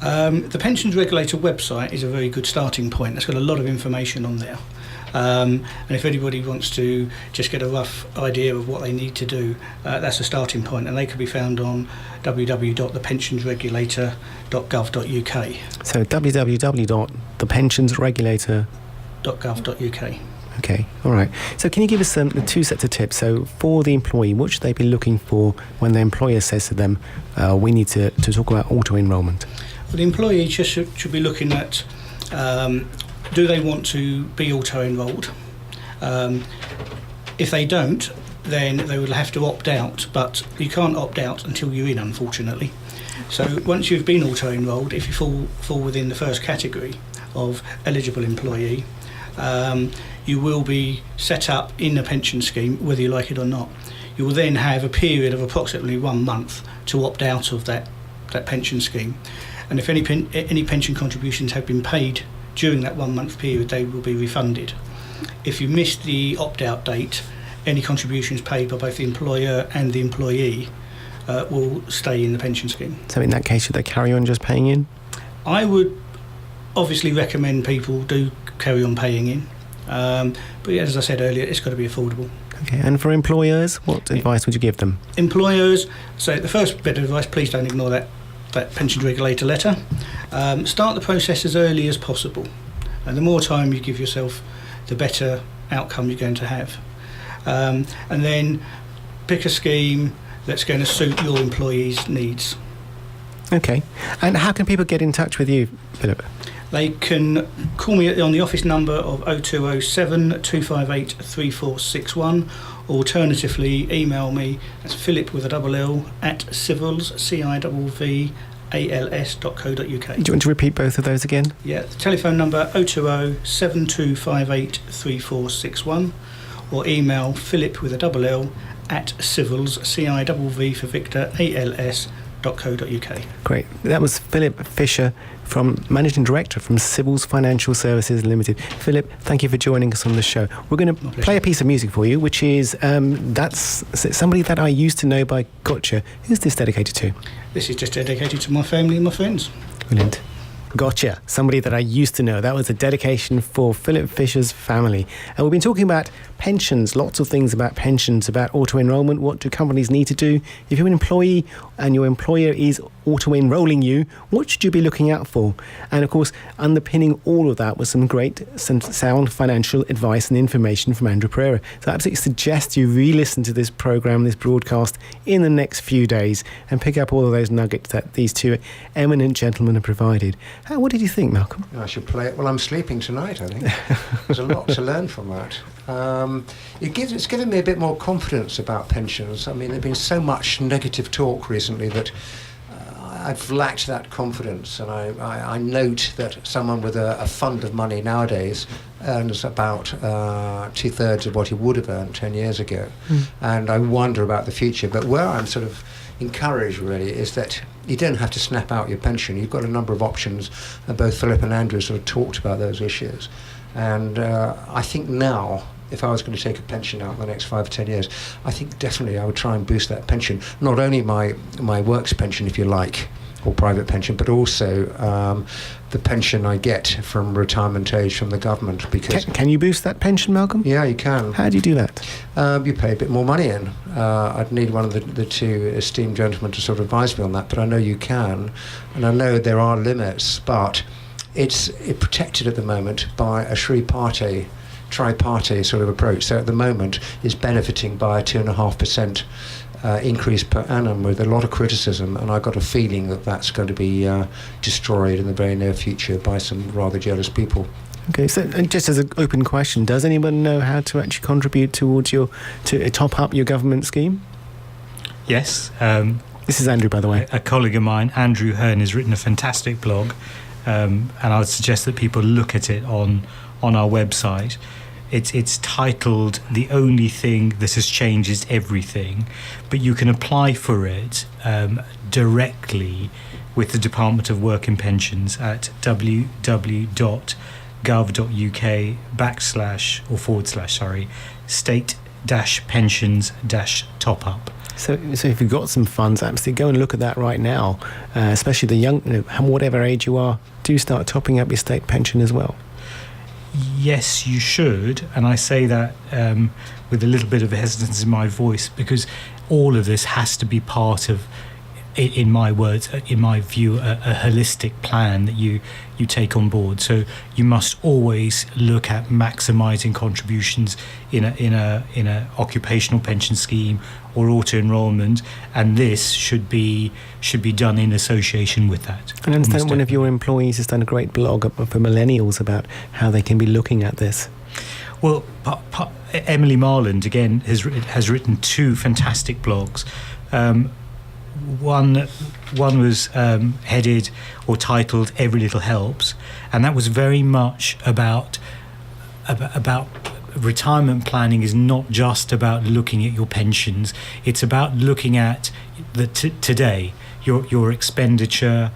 The pensions regulator website is a very good starting point. It's got a lot of information on there. And if anybody wants to just get a rough idea of what they need to do, that's a starting point, and they can be found on www.thepensionsregulator.gov.uk. So www.thepensionsregulator.gov.uk. Okay, all right. So can you give us the 2 sets of tips? So for the employee, what should they be looking for when the employer says to them, we need to talk about auto-enrolment? Well, the employee just should be looking at, do they want to be auto-enrolled? If they don't, then they will have to opt out, but you can't opt out until you're in, unfortunately. So once you've been auto-enrolled, if you fall within the first category of eligible employee, you will be set up in a pension scheme, whether you like it or not. You will then have a period of approximately 1 month to opt out of that pension scheme. And if any pension contributions have been paid during that 1 month period, they will be refunded. If you miss the opt-out date, any contributions paid by both the employer and the employee will stay in the pension scheme. So in that case, should they carry on just paying in? I would obviously recommend people do carry on paying in. But as I said earlier, it's got to be affordable. Okay, and for employers, what advice would you give them? Employers, so the first bit of advice, please don't ignore that pensions regulator letter. Start the process as early as possible, and the more time you give yourself, the better outcome you're going to have. And then pick a scheme that's going to suit your employees' needs. Okay, and how can people get in touch with you, Philip? They can call me on the office number of 0207 258 3461. Alternatively, email me, that's Philip with a double L, at Civvals, CIVVALS.co.uk. Do you want to repeat both of those again? Yeah, the telephone number 020 7258 3461, or email Philip with a double L, at Civvals, CIVV for Victor, ALS.co.uk. Great. That was Philip Fisher, Managing Director from Civvals Financial Services Limited. Philip, thank you for joining us on the show. We're going to play a piece of music for you, which is that's Somebody That I Used to Know by Gotcha. Who's this dedicated to? This is just dedicated to my family and my friends. Brilliant. Gotcha. Somebody That I Used to Know. That was a dedication for Philip Fisher's family. And we've been talking about pensions, lots of things about pensions, about auto-enrolment. What do companies need to do? If you're an employee and your employer is auto-enrolling you, what should you be looking out for? And of course, underpinning all of that was some great sound financial advice and information from Andrew Pereira. So I absolutely suggest you re-listen to this programme, this broadcast, in the next few days and pick up all of those nuggets that these two eminent gentlemen have provided. What did you think, Malcolm? I should play it while I'm sleeping tonight, I think. There's a lot to learn from that. It's given me a bit more confidence about pensions. I mean, there's been so much negative talk recently that I've lacked that confidence, and I note that someone with a fund of money nowadays earns about 2/3 of what he would have earned 10 years ago. And I wonder about the future. But where I'm sort of encouraged really is that you don't have to snap out your pension. You've got a number of options, and both Philip and Andrew sort of talked about those issues. And I think now, if I was going to take a pension out in the next 5 or 10 years, I think definitely I would try and boost that pension. Not only my works pension, if you like, or private pension, but also the pension I get from retirement age from the government. Because Can you boost that pension, Malcolm? Yeah, you can. How do you do that? You pay a bit more money in. I'd need one of the two esteemed gentlemen to sort of advise me on that, but I know you can, and I know there are limits, but it's protected at the moment by a tripartite sort of approach. So at the moment is benefiting by a 2.5% increase per annum, with a lot of criticism, and I've got a feeling that that's going to be destroyed in the very near future by some rather jealous people. Okay, so just as an open question, does anyone know how to actually contribute towards to top up your government scheme? Yes. This is Andrew, by the way. A colleague of mine, Andrew Hearn, has written a fantastic blog, and I would suggest that people look at it on our website. It's titled "The Only Thing That Has Changed Is Everything," but you can apply for it directly with the Department of Work and Pensions at www.gov.uk/state-pensions-top-up. So if you've got some funds, absolutely go and look at that right now, especially the young, whatever age you are, do start topping up your state pension as well. Yes, you should, and I say that with a little bit of hesitance in my voice, because all of this has to be part of, in my words, in my view, a holistic plan that you take on board. So you must always look at maximising contributions in a occupational pension scheme or auto-enrollment, and this should be done in association with that. And I understand one of your employees has done a great blog for millennials about how they can be looking at this. Well, Emily Marland, again, has written 2 fantastic blogs. One was headed or titled "Every Little Helps," and that was very much about retirement planning is not just about looking at your pensions. It's about looking at today, your expenditure,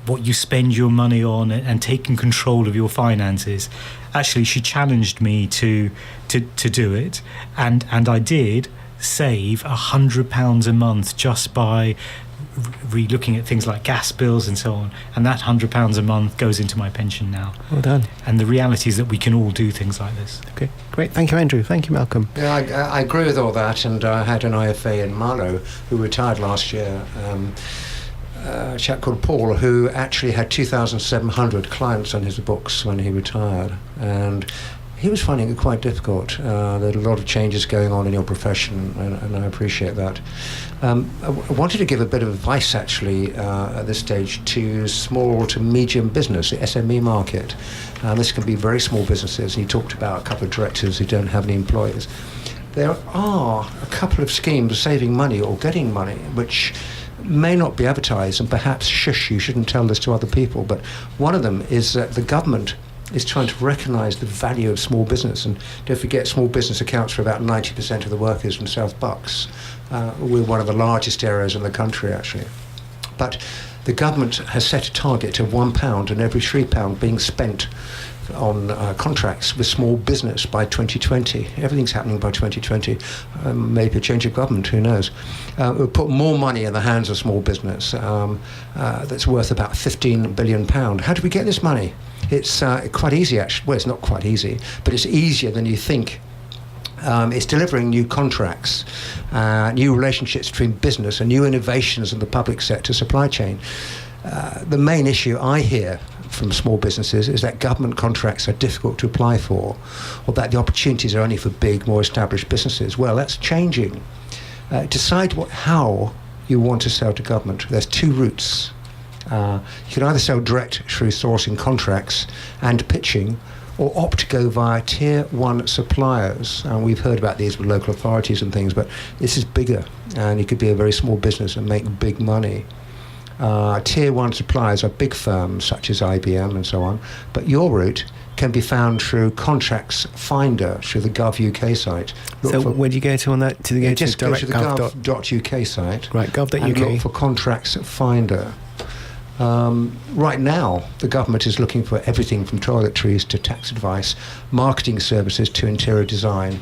what you spend your money on, and taking control of your finances. Actually, she challenged me to do it, and I did save £100 a month just by re-looking at things like gas bills and so on, and that £100 a month goes into my pension now. Well done. And the reality is that we can all do things like this. Okay, great. Thank you, Andrew. Thank you, Malcolm. Yeah, I agree with all that, and I had an IFA in Marlow who retired last year, a chap called Paul, who actually had 2,700 clients on his books when he retired, and he was finding it quite difficult. There are a lot of changes going on in your profession, and I appreciate that. I wanted to give a bit of advice, actually, at this stage to small to medium business, the SME market. This can be very small businesses. He talked about a couple of directors who don't have any employees. There are a couple of schemes saving money or getting money, which may not be advertised, and perhaps, shush, you shouldn't tell this to other people, but one of them is that the government is trying to recognise the value of small business. And don't forget, small business accounts for about 90% of the workers in South Bucks. We're one of the largest areas in the country, actually. But the government has set a target of £1 and every £3 being spent on contracts with small business by 2020. Everything's happening by 2020. Maybe a change of government, who knows. We'll put more money in the hands of small business that's worth about £15 billion. How do we get this money? It's quite easy, actually. Well, it's not quite easy, but it's easier than you think. It's delivering new contracts, new relationships between business and new innovations in the public sector supply chain. The main issue I hear from small businesses is that government contracts are difficult to apply for, or that the opportunities are only for big, more established businesses. Well, that's changing. Decide how you want to sell to government. There's 2 routes. You can either sell direct through sourcing contracts and pitching, or opt to go via tier 1 suppliers. And we've heard about these with local authorities and things, but this is bigger, and you could be a very small business and make big money. Tier 1 suppliers are big firms such as IBM and so on, but your route can be found through Contracts Finder through the Gov UK site. Where do you go to on that? Just go to the gov.uk site. Right, gov.uk. And look for Contracts Finder. Right now, the government is looking for everything from toiletries to tax advice, marketing services to interior design,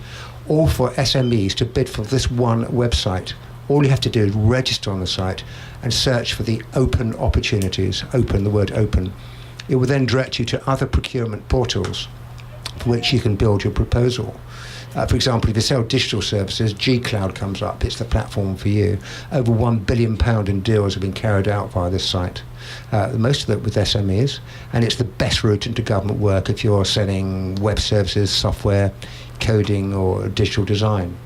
all for SMEs to bid for this one website. All you have to do is register on the site and search for the open opportunities. Open, the word open. It will then direct you to other procurement portals for which you can build your proposal. For example, if you sell digital services, G-Cloud comes up. It's the platform for you. Over £1 billion in deals have been carried out via this site. Most of it with SMEs, and it's the best route into government work if you're selling web services, software, coding or digital design.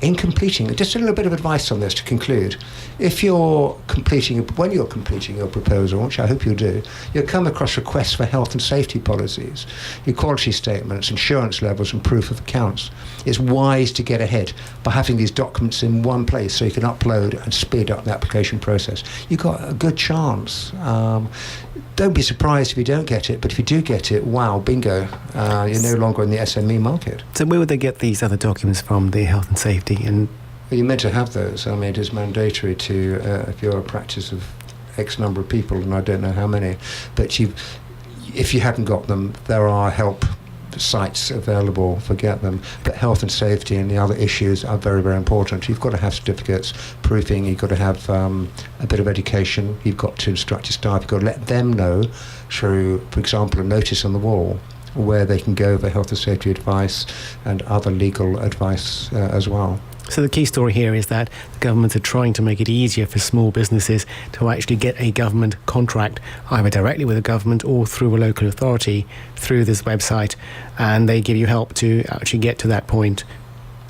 In completing, just a little bit of advice on this to conclude. When you're completing your proposal, which I hope you'll do, you'll come across requests for health and safety policies, equality statements, insurance levels and proof of accounts. It's wise to get ahead by having these documents in one place so you can upload and speed up the application process. You've got a good chance. Don't be surprised if you don't get it, but if you do get it, wow, bingo, you're no longer in the SME market. So where would they get these other documents from, the health and safety? And you're meant to have those. I mean, it is mandatory to, if you're a practice of X number of people, and I don't know how many, but if you haven't got them, there are help sites available for get them. But health and safety and the other issues are very, very important. You've got to have certificates, proofing, you've got to have a bit of education, you've got to instruct your staff, you've got to let them know through, for example, a notice on the wall where they can go for health and safety advice and other legal advice as well. So the key story here is that the government are trying to make it easier for small businesses to actually get a government contract, either directly with the government or through a local authority through this website, and they give you help to actually get to that point.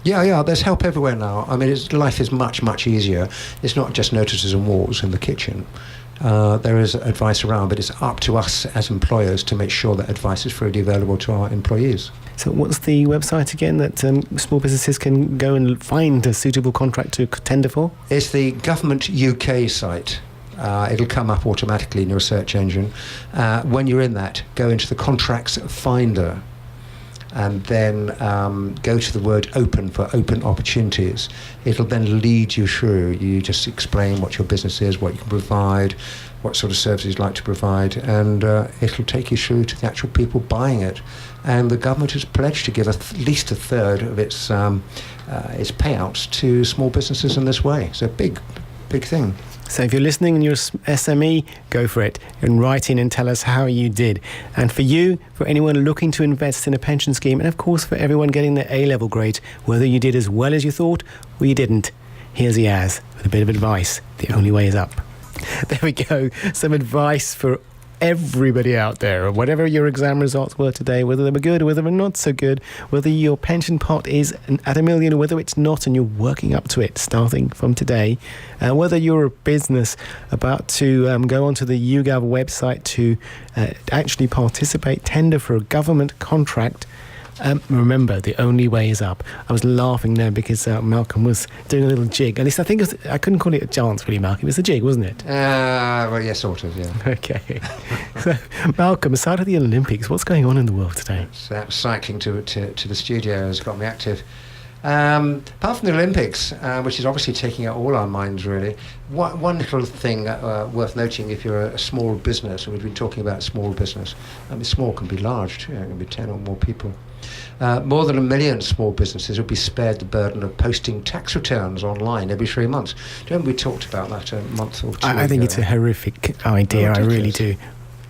Yeah, there's help everywhere now. I mean, life is much, much easier. It's not just notices and walls in the kitchen. There is advice around, but it's up to us as employers to make sure that advice is freely available to our employees. So what's the website again that small businesses can go and find a suitable contract to tender for? It's the Government UK site. It'll come up automatically in your search engine. When you're in that, go into the Contracts Finder and then go to the word open for open opportunities. It'll then lead you through. You just explain what your business is, what you can provide, what sort of services you'd like to provide, and it'll take you through to the actual people buying it. And the government has pledged to give at least a third of its payouts to small businesses in this way. It's a big, big thing. So if you're listening and you're SME, go for it and write in and tell us how you did. And for you, for anyone looking to invest in a pension scheme, and of course for everyone getting their A-level grade, whether you did as well as you thought or you didn't, here's Yaz with a bit of advice. The only way is up. There we go. Some advice for everybody out there, whatever your exam results were today, whether they were good or whether they were not so good, whether your pension pot is at $1 million or whether it's not and you're working up to it starting from today, whether you're a business about to go onto the YouGov website to actually participate, tender for a government contract. Remember, the only way is up. I was laughing there because Malcolm was doing a little jig. At least I think I couldn't call it a dance, really, Malcolm. It was a jig, wasn't it? Well, yeah, sort of, yeah. Okay. So, Malcolm, aside of the Olympics, what's going on in the world today? Cycling to the studio has got me active. Apart from the Olympics, which is obviously taking out all our minds, really, one little thing worth noting if you're a small business, and we've been talking about small business, I mean, small can be large too, it can be 10 or more people. More than 1 million small businesses will be spared the burden of posting tax returns online every 3 months. Don't we talked about that a month or two ago? I think it's a horrific idea, I really do.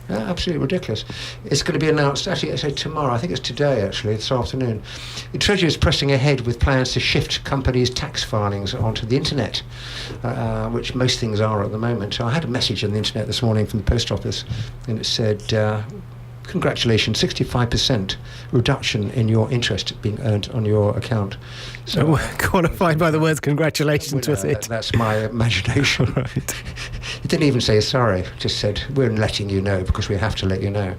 Absolutely ridiculous. It's going to be announced, actually, I say tomorrow, I think it's today, actually, this afternoon. The Treasury is pressing ahead with plans to shift companies' tax filings onto the internet, which most things are at the moment. I had a message on the internet this morning from the post office, and it said, congratulations, 65% reduction in your interest being earned on your account. So qualified by the words congratulations, was it? That's my imagination. Right. It didn't even say sorry, it just said we're letting you know because we have to let you know.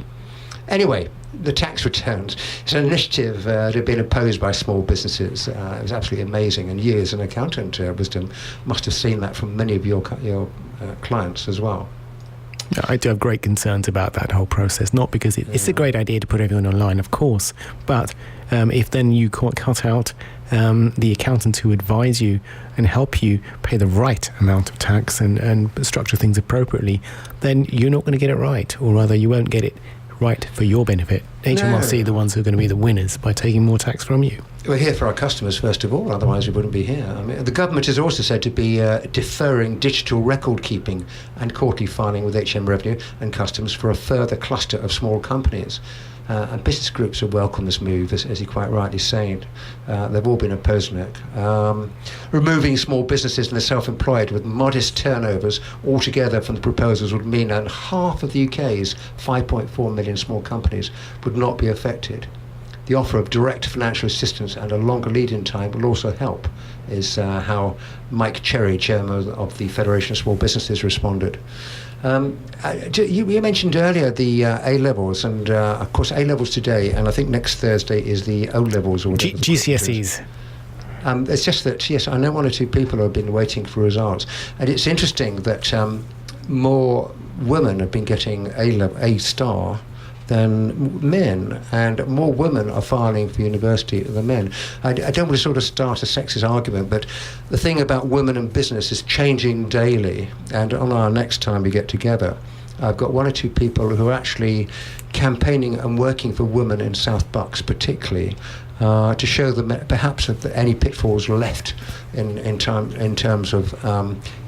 Anyway, the tax returns. It's an initiative that had been opposed by small businesses. It was absolutely amazing, and you as an accountant, Wisdom, must have seen that from many of your clients as well. I do have great concerns about that whole process, not because it's a great idea to put everyone online, of course, but if then you cut out the accountants who advise you and help you pay the right amount of tax and structure things appropriately, then you're not going to get it right, or rather you won't get it right for your benefit. HMRC are the ones who are going to be the winners by taking more tax from you. We're here for our customers, first of all, otherwise we wouldn't be here. I mean, the government is also said to be deferring digital record keeping and quarterly filing with HM Revenue and Customs for a further cluster of small companies. And business groups have welcomed this move, as you quite rightly said. They've all been opposing it. Removing small businesses and the self-employed with modest turnovers altogether from the proposals would mean that half of the UK's 5.4 million small companies would not be affected. The offer of direct financial assistance and a longer lead-in time will also help, is how Mike Cherry, chairman of the Federation of Small Businesses, responded. You mentioned earlier the A-levels, and of course A-levels today, and I think next Thursday is the O-levels. Or GCSEs. It's just that, yes, I know one or two people who have been waiting for results, and it's interesting that more women have been getting A-star than men, and more women are filing for university than men. I don't want to sort of start a sexist argument, but the thing about women and business is changing daily, and on our next time we get together, I've got one or two people who are actually campaigning and working for women in South Bucks particularly, to show them perhaps that any pitfalls were left in terms of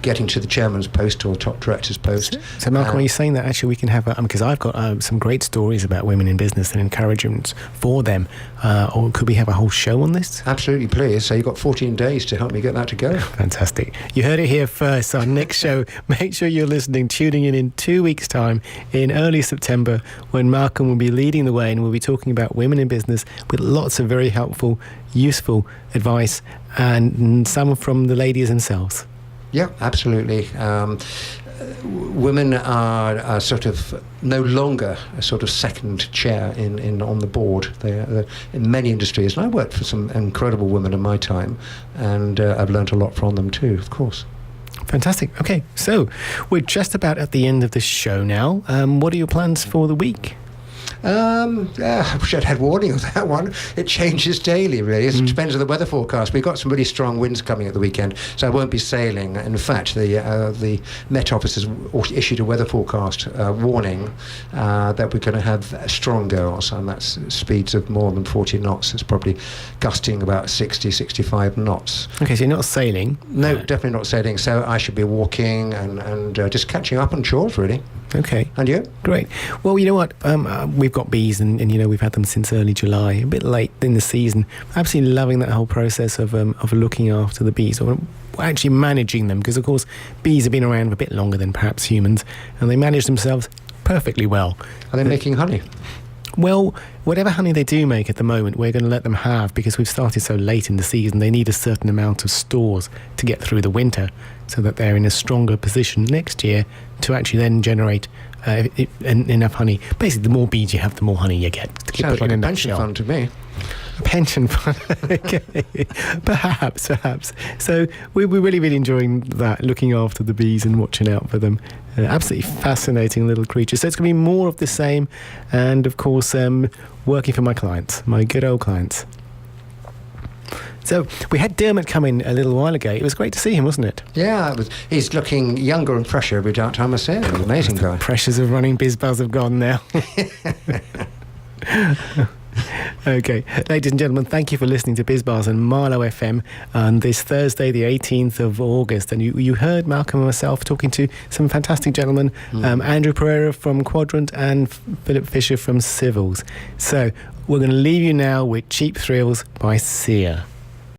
getting to the chairman's post or top director's post. So Malcolm, are you saying that actually we can have, because I've got some great stories about women in business and encouragement for them, or could we have a whole show on this? Absolutely, please. So you've got 14 days to help me get that to go. Fantastic. You heard it here first. Our next show, make sure you're tuning in 2 weeks' time, in early September, when Malcolm will be leading the way and we'll be talking about women in business with lots of very helpful, useful advice, and some from the ladies themselves. Yeah, absolutely. Women are sort of no longer a sort of second chair on the board. They're in many industries, and I worked for some incredible women in my time, and I've learned a lot from them too, of course. Fantastic. Okay, so we're just about at the end of the show now. What are your plans for the week? I wish I'd had warning of that one. It changes daily, really. It depends on the weather forecast. We've got some really strong winds coming at the weekend, so I won't be sailing. In fact, the Met Office has issued a weather forecast warning that we're going to have strong gales, and that's speeds of more than 40 knots. It's probably gusting about 60, 65 knots. Okay, so you're not sailing? No, definitely not sailing. So I should be walking and just catching up on chores, really. Okay. And you? Great. Well, you know what? We've got bees, and you know, we've had them since early July, a bit late in the season. Absolutely loving that whole process of looking after the bees, or actually managing them, because of course bees have been around for a bit longer than perhaps humans, and they manage themselves perfectly well. Are they making honey? Well, whatever honey they do make at the moment, we're going to let them have, because we've started so late in the season. They need a certain amount of stores to get through the winter, so that they're in a stronger position next year to actually then generate enough honey. Basically, the more bees you have, the more honey you get. Sounds like a pension fund to me. A pension fund, okay. Perhaps. So we're really, really enjoying that, looking after the bees and watching out for them. Absolutely fascinating little creatures. So it's going to be more of the same, and of course, working for my clients, my good old clients. So we had Dermot come in a little while ago. It was great to see him, wasn't it? Yeah, he's looking younger and fresher every time I see him. He's an amazing guy. The pressures of running Biz Buzz have gone now. Okay, ladies and gentlemen, thank you for listening to Biz Buzz and Marlow FM on this Thursday, the 18th of August. And you heard Malcolm and myself talking to some fantastic gentlemen, Andrew Pereira from Quadrant and Phillip Fisher from Civvals. So we're going to leave you now with Cheap Thrills by Sia.